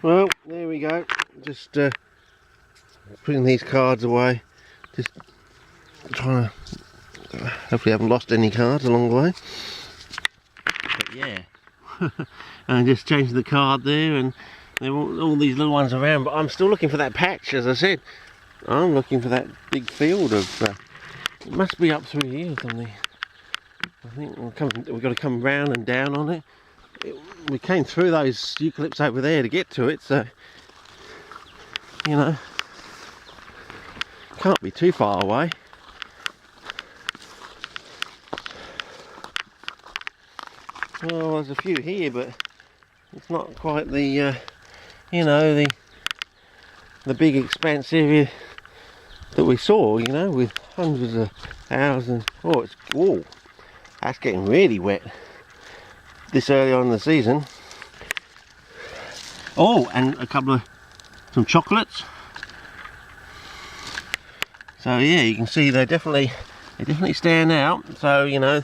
Well, there we go. Just putting these cards away. Just trying to hopefully I haven't lost any cards along the way. But yeah. And just changing the card there, and there are all these little ones around, but I'm still looking for that patch, as I said. I'm looking for that big field of it must be up through here or something. I think we've got to come round and down on it. We came through those eucalypts over there to get to it, so you know, can't be too far away. Well, there's a few here, but it's not quite the you know, the big expanse area that we saw, you know, with hundreds of thousands. Oh, that's getting really wet this early on in the season. Oh, and some chocolates. So yeah, you can see they definitely stand out. So you know,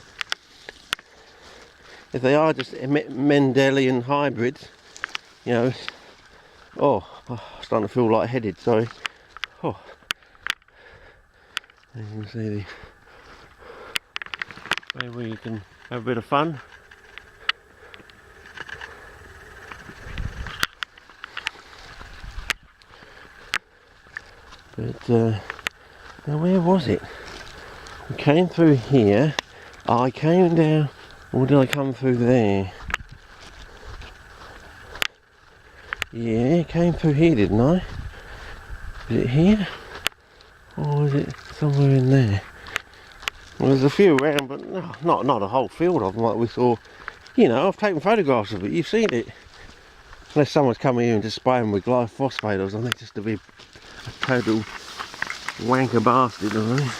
if they are just Mendelian hybrids, you know. Oh, I'm starting to feel lightheaded. Sorry. Oh, you can see maybe you can have a bit of fun. But now where was it? We came through here. I came down, or did I come through there? Yeah, I came through here, didn't I? Is it here? Or is it somewhere in there? Well, there's a few around, but no, not a whole field of them like we saw. You know, I've taken photographs of it, you've seen it. Unless someone's come here and just spray them with glyphosate or something, just to be a total wanker bastard, I think.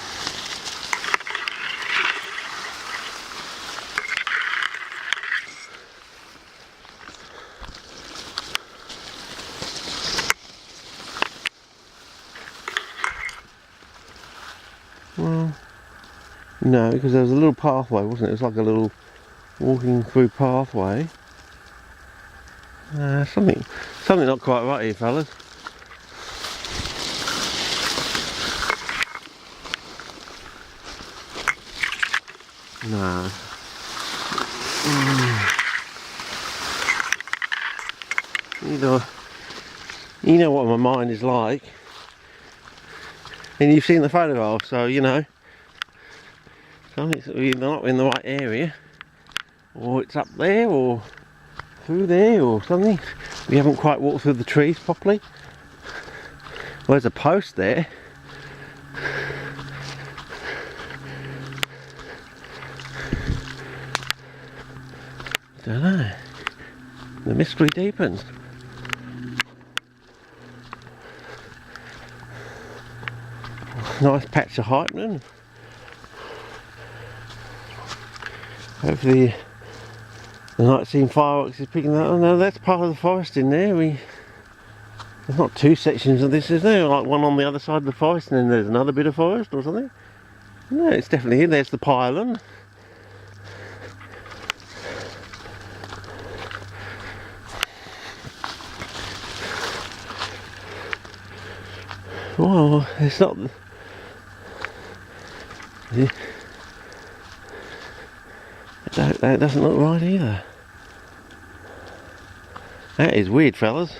Well, no, because there was a little pathway, wasn't it? It was like a little walking through pathway. Something not quite right here, fellas. No. You know what my mind is like. And you've seen the photograph, so you know. Something's either not in the right area, or it's up there, or through there, or something. We haven't quite walked through the trees properly. Well, there's a post there. Don't know. The mystery deepens. Nice patch of hypnum. Hopefully the night scene fireworks is picking that. Oh no, that's part of the forest in there. There's not two sections of this, is there? Like one on the other side of the forest and then there's another bit of forest or something? No, it's definitely here. There's the pylon. Well, it's not. That doesn't look right either. That is weird, fellas.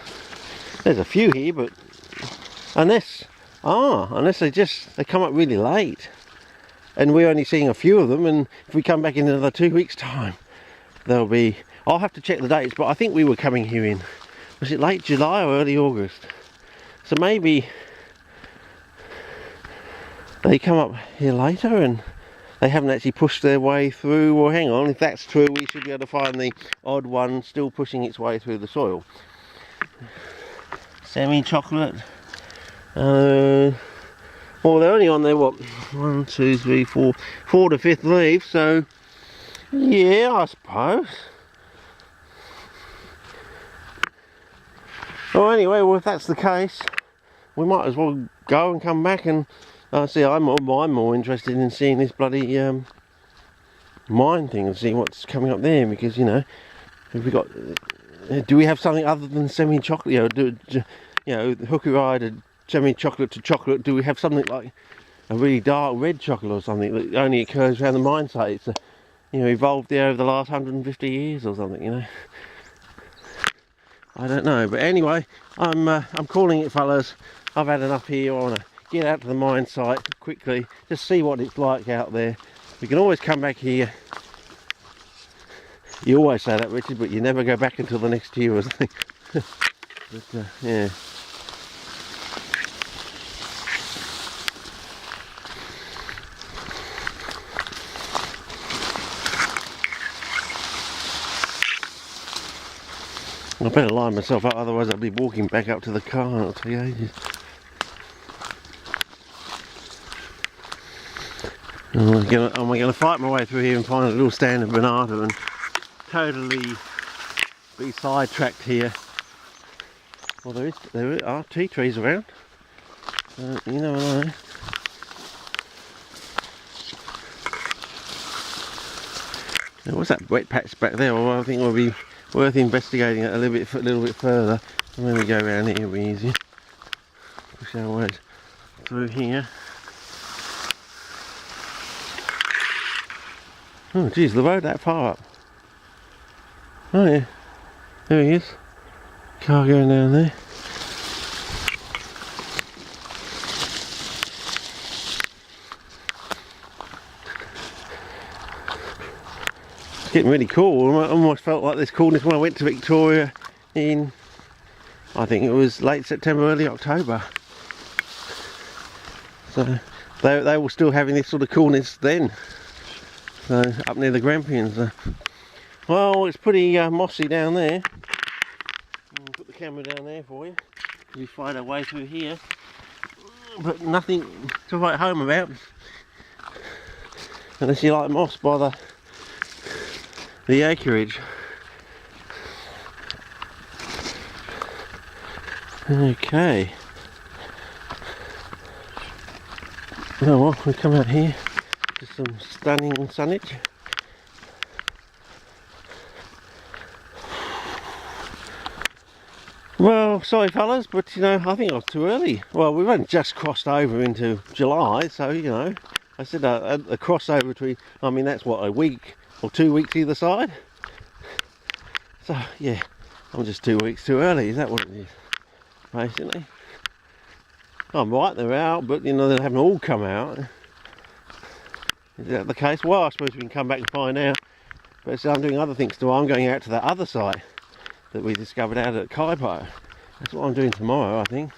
There's a few here, but unless they come up really late, and we're only seeing a few of them. And if we come back in another 2 weeks' time, there'll be. I'll have to check the dates, but I think we were coming here in. Was it late July or early August? So maybe they come up here later and they haven't actually pushed their way through. Or hang on, if that's true, we should be able to find the odd one still pushing its way through the soil. Semi-chocolate. Well, they're only on their, what, 1, 2, 3, 4 to 5th leaf, so yeah, I suppose. Well, anyway, well, if that's the case, we might as well go and come back and see. I'm more interested in seeing this bloody mine thing and seeing what's coming up there, because you know, if we got do we have something other than semi-chocolate? Hooker eyed semi-chocolate to chocolate. Do we have something like a really dark red chocolate or something that only occurs around the mine site? It's evolved there over the last 150 years or something, I don't know, but anyway, I'm calling it, fellas. I've had enough here. I want to get out to the mine site quickly, just see what it's like out there. We can always come back here. You always say that, Richard, but you never go back until the next year or something. But yeah. I better line myself up, otherwise I'll be walking back up to the car and it'll take ages. Am I going to fight my way through here and find a little stand of banana and totally be sidetracked here? Well, there are tea trees around. You never know. Now, what's that wet patch back there? Well, I think it will be worth investigating it a little bit further. And then we go around here, it'll be easy. Push our way through here. Oh geez, the road that far up. Oh yeah, there he is. Car going down there. It's getting really cool. I almost felt like this coolness when I went to Victoria in, I think it was late September, early October. So they were still having this sort of coolness then. So up near the Grampians. Well, it's pretty mossy down there. I'll put the camera down there for you. We find our way through here, but nothing to write home about, unless you like moss by the acreage. Okay. Well, we come out here. Some stunning sunnage. Well, sorry fellas, but I think I was too early. Well, we've only just crossed over into July, so I said a crossover between, I mean that's what, a week or 2 weeks either side. So yeah, I'm just 2 weeks too early, is that what it is? Basically. I'm right, they're out, but they haven't all come out. Is that the case? Well, I suppose we can come back and find out. But so I'm doing other things tomorrow. I'm going out to that other site that we discovered out at Kaipo. That's what I'm doing tomorrow, I think.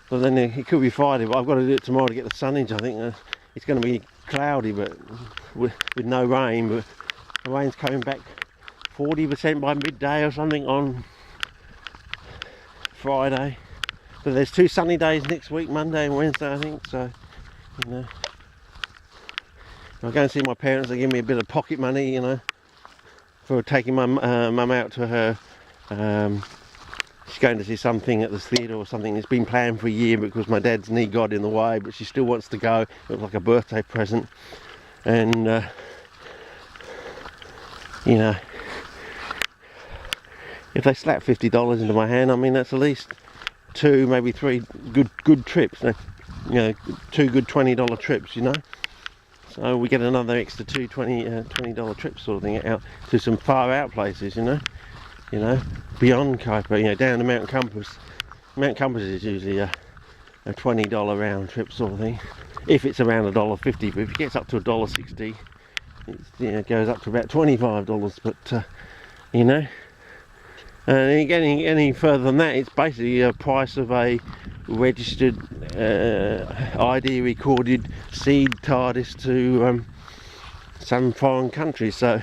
But then it could be Friday, but I've got to do it tomorrow to get the sunnage. I think it's going to be cloudy, but with no rain. But the rain's coming back 40% by midday or something on Friday. But there's 2 sunny days next week, Monday and Wednesday, I think. So, I'll go and see my parents. They give me a bit of pocket money, for taking my mum out to her. She's going to see something at the theatre or something. It's been planned for a year because my dad's knee got in the way, but she still wants to go. It was like a birthday present. And, if they slap $50 into my hand, I mean, that's at least 2, maybe 3 good trips. 2 good $20 trips, So we get another extra $20 trips sort of thing out to some far out places, beyond Kaipo, down to Mount Compass. Mount Compass is usually a $20 round trip sort of thing, if it's around $1.50. But if it gets up to $1.60, it goes up to about $25. But and any further than that, it's basically a price of a registered ID recorded seed TARDIS to some foreign country. So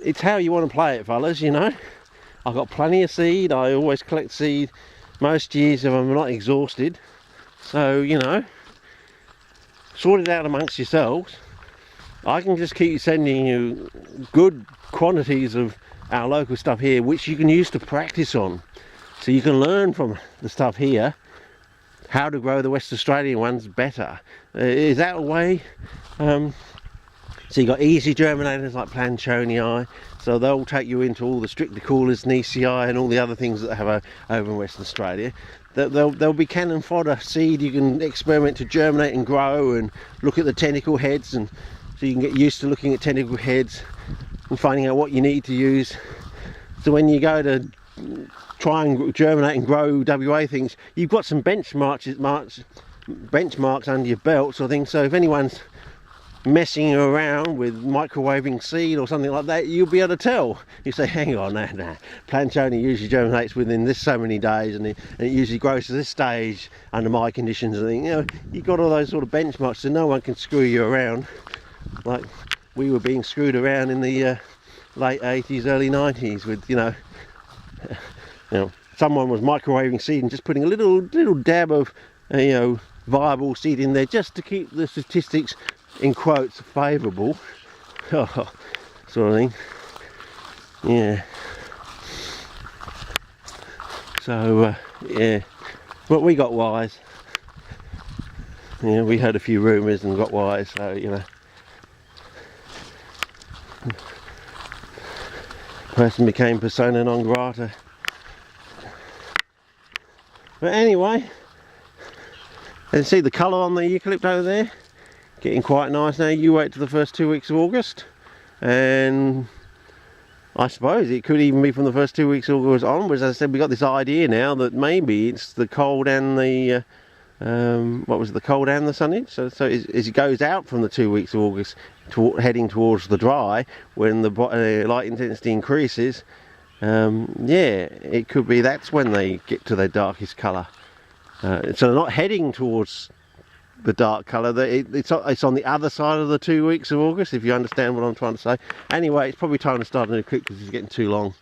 it's how you want to play it, fellas. I've got plenty of seed. I always collect seed most years if I'm not exhausted. So sort it out amongst yourselves. I can just keep sending you good quantities of our local stuff here, which you can use to practice on. So you can learn from the stuff here how to grow the West Australian ones better. Is that a way? So you've got easy germinators like Planchonii, So they'll take you into all the strictly coolers and ECI and all the other things that they have over in Western Australia. They'll be cannon fodder seed. You can experiment to germinate and grow and look at the tentacle heads, and so you can get used to looking at tentacle heads and finding out what you need to use. So when you go to try and germinate and grow WA things, you've got some benchmarks under your belt sort of thing. So if anyone's messing around with microwaving seed or something like that, you'll be able to tell. You say, hang on, nah, planchonia usually germinates within this so many days, and it usually grows to this stage under my conditions. And you know, you've got all those sort of benchmarks, so no one can screw you around like we were being screwed around in the late 80s, early 90s with, you know, someone was microwaving seed and just putting a little dab of, you know, viable seed in there just to keep the statistics in quotes favourable, sort of thing. Yeah. So yeah, but we got wise. Yeah, we heard a few rumours and got wise. So you know, person became persona non grata. But anyway, and see the colour on the eucalypt over there, getting quite nice now. You wait till the first 2 weeks of August, and I suppose it could even be from the first 2 weeks of August onwards. As I said, we got this idea now that maybe it's the cold and the what was it, the cold and the sunny. So as it goes out from the 2 weeks of August, heading towards the dry, when the light intensity increases, yeah, it could be that's when they get to their darkest colour. So they're not heading towards the dark colour, it's on the other side of the 2 weeks of August, if you understand what I'm trying to say. Anyway, it's probably time to start a new clip because it's getting too long.